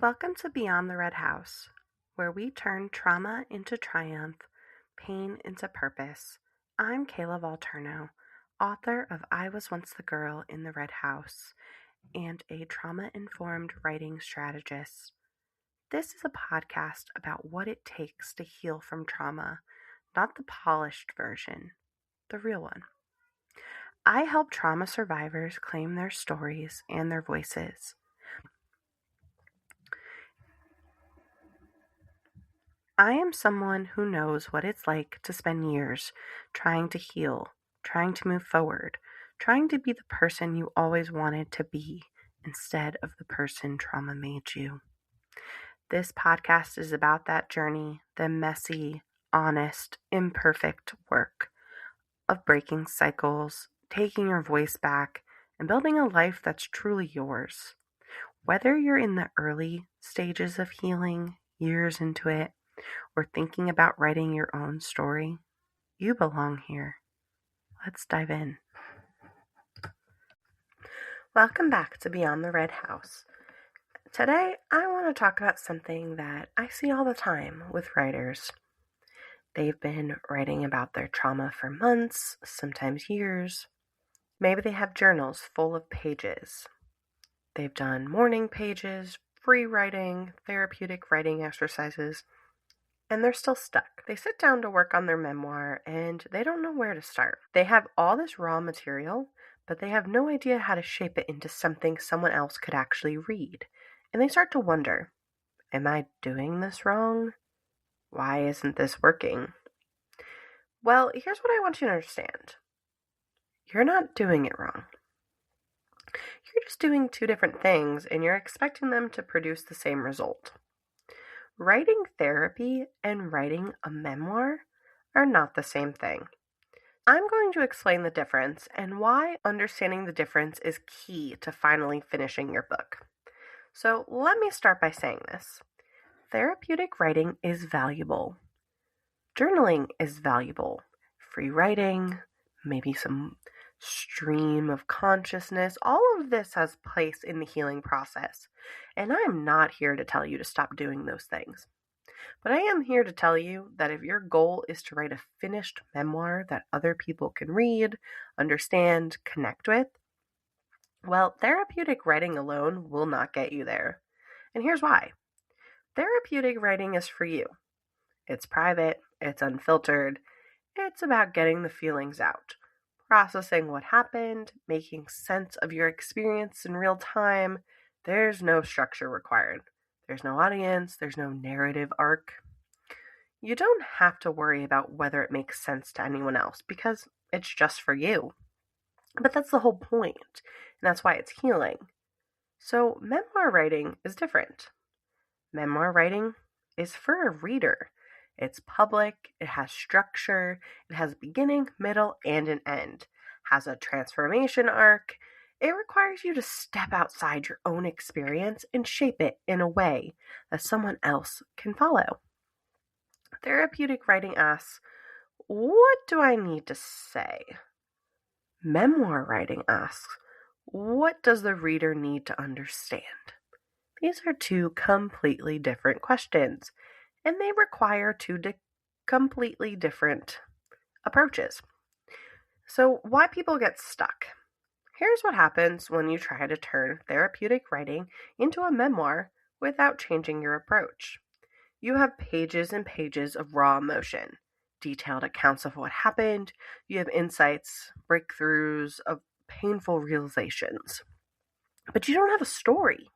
Welcome to Beyond the Red House, where we turn trauma into triumph, pain into purpose. I'm Kayla Volturno, author of I Was Once the Girl in the Red House and a trauma-informed writing strategist. This is a podcast about what it takes to heal from trauma, not the polished version, the real one. I help trauma survivors claim their stories and their voices. I am someone who knows what it's like to spend years trying to heal, trying to move forward, trying to be the person you always wanted to be instead of the person trauma made you. This podcast is about that journey, the messy, honest, imperfect work of breaking cycles, taking your voice back, and building a life that's truly yours. Whether you're in the early stages of healing, years into it, or thinking about writing your own story, you belong here. Let's dive in. Welcome back to Beyond the Red House. Today, I want to talk about something that I see all the time with writers. They've been writing about their trauma for months, sometimes years. Maybe they have journals full of pages. They've done morning pages, free writing, therapeutic writing exercises, and they're still stuck. They sit down to work on their memoir and they don't know where to start. They have all this raw material, but they have no idea how to shape it into something someone else could actually read. And they start to wonder, am I doing this wrong? Why isn't this working? Well, here's what I want you to understand. You're not doing it wrong. You're just doing two different things and you're expecting them to produce the same result. Writing therapy and writing a memoir are not the same thing. I'm going to explain the difference and why understanding the difference is key to finally finishing your book. So let me start by saying this. Therapeutic writing is valuable. Journaling is valuable. Free writing, maybe some stream of consciousness, all of this has place in the healing process. And I'm not here to tell you to stop doing those things. But I am here to tell you that if your goal is to write a finished memoir that other people can read, understand, connect with, well, therapeutic writing alone will not get you there. And here's why. Therapeutic writing is for you. It's private, it's unfiltered, it's about getting the feelings out, processing what happened, making sense of your experience in real time. There's no structure required. There's no audience, there's no narrative arc. You don't have to worry about whether it makes sense to anyone else because it's just for you. But that's the whole point, and that's why it's healing. So memoir writing is different. Memoir writing is for a reader. It's public, it has structure, it has a beginning, middle, and an end. Has a transformation arc. It requires you to step outside your own experience and shape it in a way that someone else can follow. Therapeutic writing asks, what do I need to say? Memoir writing asks, what does the reader need to understand? These are two completely different questions, and they require two completely different approaches. So why people get stuck? Here's what happens when you try to turn therapeutic writing into a memoir without changing your approach. You have pages and pages of raw emotion, detailed accounts of what happened. You have insights, breakthroughs of painful realizations. But you don't have a story.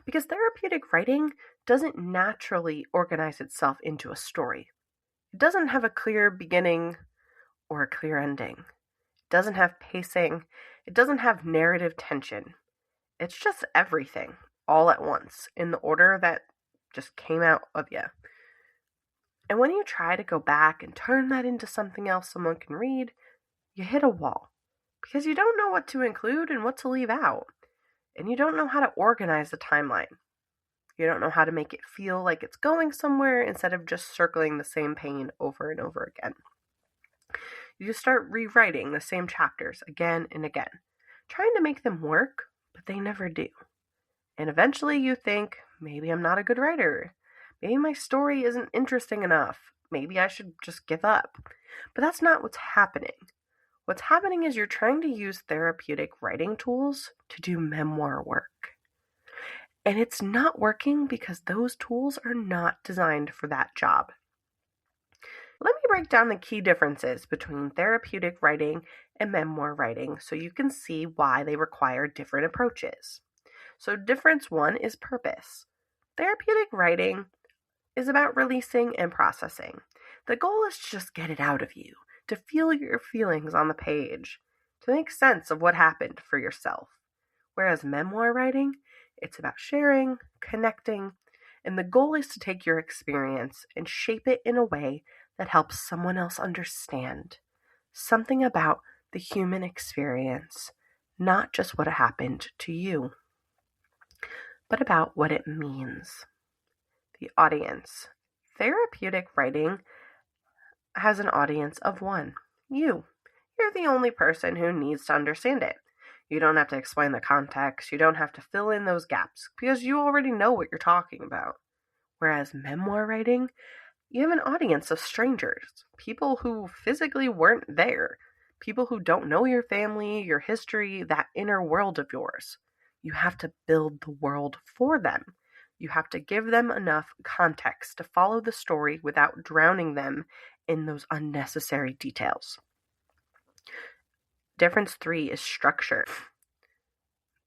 Because therapeutic writing doesn't naturally organize itself into a story. It doesn't have a clear beginning or a clear ending. It doesn't have pacing. It doesn't have narrative tension. It's just everything all at once in the order that just came out of you. And when you try to go back and turn that into something else someone can read, you hit a wall because you don't know what to include and what to leave out. And you don't know how to organize the timeline. You don't know how to make it feel like it's going somewhere instead of just circling the same pain over and over again. You start rewriting the same chapters again and again, trying to make them work, but they never do. And eventually you think, maybe I'm not a good writer. Maybe my story isn't interesting enough. Maybe I should just give up. But that's not what's happening. What's happening is you're trying to use therapeutic writing tools to do memoir work. And it's not working because those tools are not designed for that job. Let me break down the key differences between therapeutic writing and memoir writing so you can see why they require different approaches. So, difference one is purpose. Therapeutic writing is about releasing and processing. The goal is to just get it out of you, to feel your feelings on the page, to make sense of what happened for yourself. Whereas memoir writing, it's about sharing, connecting, and the goal is to take your experience and shape it in a way that helps someone else understand something about the human experience, not just what happened to you, but about what it means. The audience. Therapeutic writing has an audience of one, you. You're the only person who needs to understand it. You don't have to explain the context. You don't have to fill in those gaps because you already know what you're talking about. Whereas memoir writing, you have an audience of strangers, people who physically weren't there, people who don't know your family, your history, that inner world of yours. You have to build the world for them. You have to give them enough context to follow the story without drowning them in those unnecessary details. Difference 3 is structure.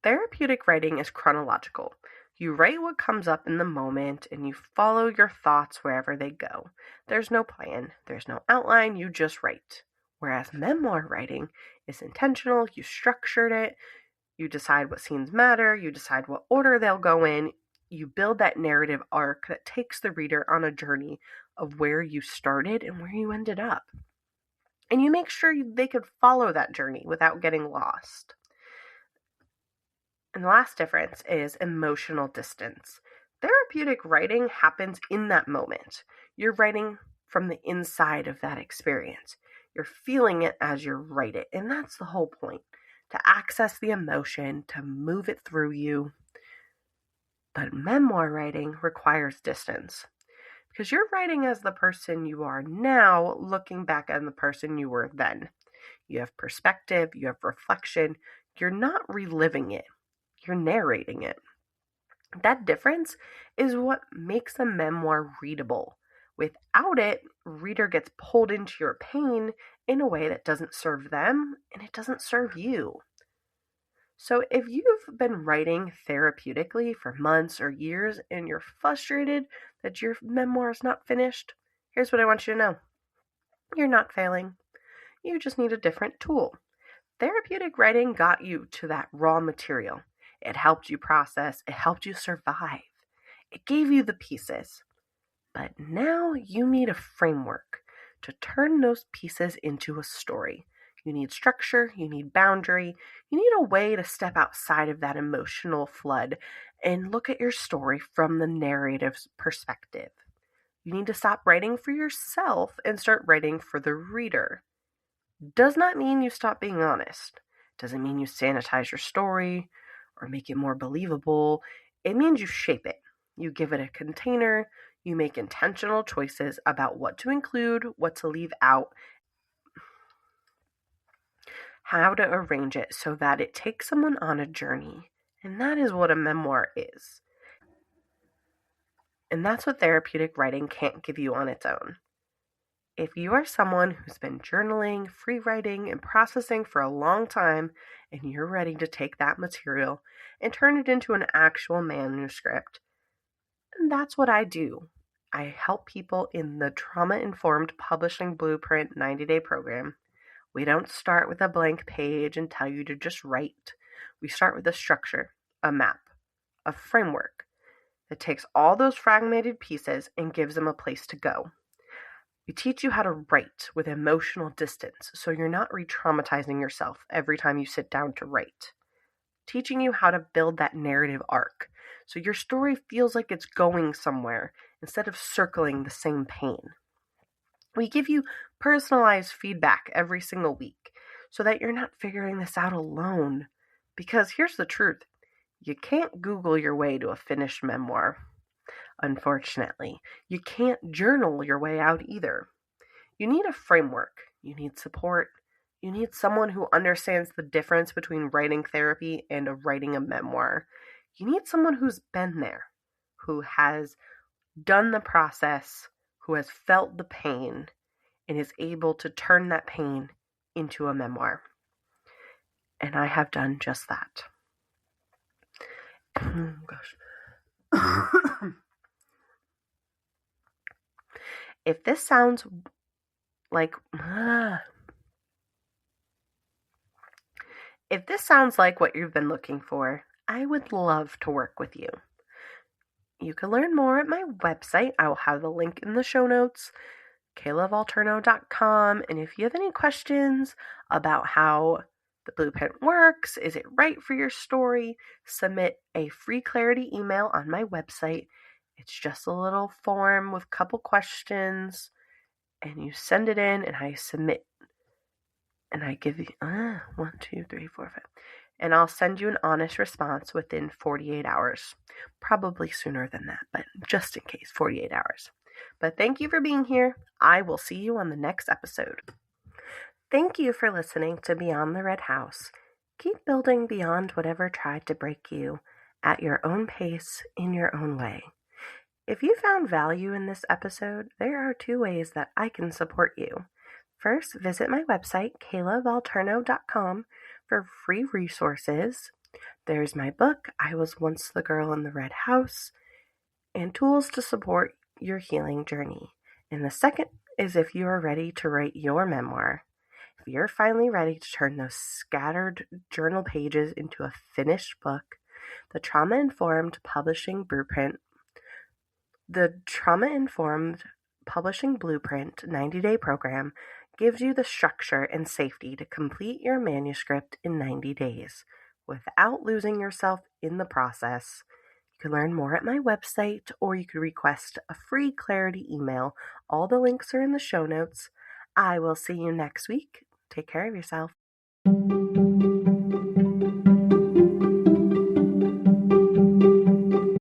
Therapeutic writing is chronological. You write what comes up in the moment and you follow your thoughts wherever they go. There's no plan, there's no outline, you just write. Whereas memoir writing is intentional, you structured it, you decide what scenes matter, you decide what order they'll go in, you build that narrative arc that takes the reader on a journey of where you started and where you ended up. And you make sure they could follow that journey without getting lost. And the last difference is emotional distance. Therapeutic writing happens in that moment. You're writing from the inside of that experience. You're feeling it as you write it. And that's the whole point, to access the emotion, to move it through you. But memoir writing requires distance because you're writing as the person you are now, looking back at the person you were then. You have perspective, you have reflection. You're not reliving it. You're narrating it. That difference is what makes a memoir readable. Without it, reader gets pulled into your pain in a way that doesn't serve them and it doesn't serve you. So if you've been writing therapeutically for months or years and you're frustrated that your memoir is not finished, here's what I want you to know. You're not failing. You just need a different tool. Therapeutic writing got you to that raw material. It helped you process. It helped you survive. It gave you the pieces. But now you need a framework to turn those pieces into a story. You need structure. You need boundary. You need a way to step outside of that emotional flood and look at your story from the narrative's perspective. You need to stop writing for yourself and start writing for the reader. Does not mean you stop being honest. Doesn't mean you sanitize your story or make it more believable. It means you shape it. You give it a container. You make intentional choices about what to include, what to leave out, how to arrange it so that it takes someone on a journey. And that is what a memoir is. And that's what therapeutic writing can't give you on its own. If you are someone who's been journaling, free writing, and processing for a long time, and you're ready to take that material and turn it into an actual manuscript, and that's what I do. I help people in the Trauma-Informed Publishing Blueprint 90-day program. We don't start with a blank page and tell you to just write. We start with a structure, a map, a framework that takes all those fragmented pieces and gives them a place to go. We teach you how to write with emotional distance so you're not re-traumatizing yourself every time you sit down to write. Teaching you how to build that narrative arc so your story feels like it's going somewhere instead of circling the same pain. We give you personalized feedback every single week so that you're not figuring this out alone. Because here's the truth. You can't Google your way to a finished memoir, unfortunately. You can't journal your way out either. You need a framework. You need support. You need someone who understands the difference between writing therapy and writing a memoir. You need someone who's been there, who has done the process, who has felt the pain, and is able to turn that pain into a memoir. And I have done just that. Oh, gosh. If this sounds like what you've been looking for, I would love to work with you. You can learn more at my website. I will have the link in the show notes, kaylavalterno.com. And if you have any questions about how the blueprint works, is it right for your story, submit a free clarity email on my website. It's just a little form with a couple questions, and you send it in, and I submit. And I give you 1, 2, 3, 4, 5. And I'll send you an honest response within 48 hours. Probably sooner than that, but just in case, 48 hours. But thank you for being here. I will see you on the next episode. Thank you for listening to Beyond the Red House. Keep building beyond whatever tried to break you, at your own pace, in your own way. If you found value in this episode, there are 2 ways that I can support you. First, visit my website, kaylavalterno.com, for free resources. There's my book, I Was Once the Girl in the Red House, and tools to support your healing journey. And the second is if you are ready to write your memoir. If you're finally ready to turn those scattered journal pages into a finished book, the Trauma-Informed Publishing Blueprint 90-day program gives you the structure and safety to complete your manuscript in 90 days without losing yourself in the process. You can learn more at my website, or you can request a free clarity email. All the links are in the show notes. I will see you next week. Take care of yourself.